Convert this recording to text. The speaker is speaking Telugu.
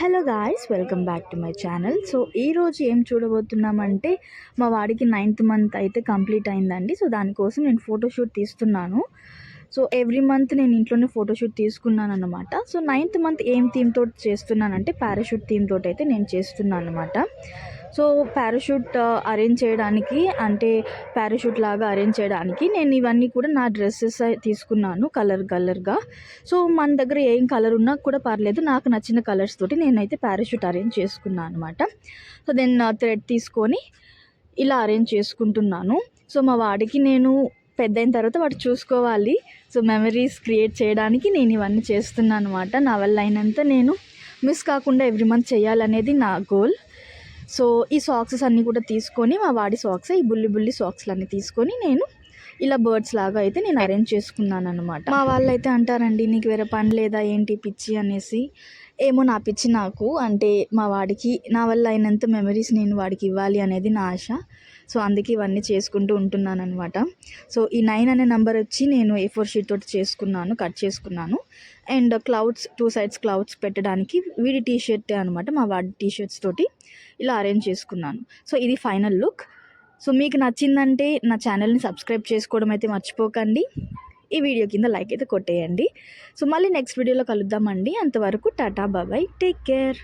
Hello guys, welcome back to my channel. So ఈరోజు ఏం చూడబోతున్నామంటే మా వాడికి 9th మంత్ అయితే కంప్లీట్ అయిందండి. సో దానికోసం నేను ఫోటోషూట్ తీస్తున్నాను. సో ఎవ్రీ మంత్ నేను ఇంట్లోనే ఫోటోషూట్ తీసుకున్నాను అనమాట. సో 9th మంత్ ఏం థీమ్ తోటి చేస్తున్నానంటే పారాషూట్ థీమ్ తోటి అయితే నేను చేస్తున్నాను అనమాట. సో పారాషూట్ అరేంజ్ చేయడానికి అంటే పారాషూట్ లాగా అరేంజ్ చేయడానికి నేను ఇవన్నీ కూడా నా డ్రెస్సెస్ తీసుకున్నాను కలర్గా. సో మన దగ్గర ఏం కలర్ ఉన్నా కూడా పర్లేదు, నాకు నచ్చిన కలర్స్ తోటి నేనైతే పారాషూట్ అరేంజ్ చేసుకున్నాను అనమాట. సో దెన్ థ్రెడ్ తీసుకొని ఇలా అరేంజ్ చేసుకుంటున్నాను. సో మా వాడికి నేను పెద్దయిన తర్వాత వాడు చూసుకోవాలి. సో మెమరీస్ క్రియేట్ చేయడానికి నేను ఇవన్నీ చేస్తున్నాను అనమాట. నా వల్ల అయినంత నేను మిస్ కాకుండా ఎవ్రీ మంత్ చేయాలనేది నా గోల్. సో ఈ సాక్సెస్ అన్నీ కూడా తీసుకొని మా వాడి సాక్స్, ఈ బుల్లి సాక్స్లు తీసుకొని నేను ఇలా బర్డ్స్ లాగా అయితే నేను అరేంజ్ చేసుకున్నాను అనమాట. మా వాళ్ళు అయితే అంటారండి, నీకు వేరే పని లేదా ఏంటి పిచ్చి అనేసి. ఏమో నా పిచ్చి నాకు, అంటే మా వాడికి నా వల్ల అయినంత మెమరీస్ నేను వాడికి ఇవ్వాలి అనేది నా ఆశ. సో అందుకే ఇవన్నీ చేసుకుంటూ ఉంటున్నాను అనమాట. సో ఈ 9 అనే నెంబర్ వచ్చి నేను A4 షీట్ తోటి కట్ చేసుకున్నాను. అండ్ క్లౌడ్స్ 2 సైడ్స్ క్లౌడ్స్ పెట్టడానికి వీడి టీషర్ట్ అనమాట, మా వాడి టీషర్ట్స్ తోటి ఇలా అరేంజ్ చేసుకున్నాను. సో ఇది ఫైనల్ లుక్. సో మీకు నచ్చిందంటే నా ఛానల్ని సబ్స్క్రైబ్ చేసుకోవడం అయితే మర్చిపోకండి. ఈ వీడియో కింద లైక్ అయితే కొట్టేయండి. సో మళ్ళీ నెక్స్ట్ వీడియోలో కలుద్దామండి. అంతవరకు టాటా బాబాయ్, టేక్ కేర్.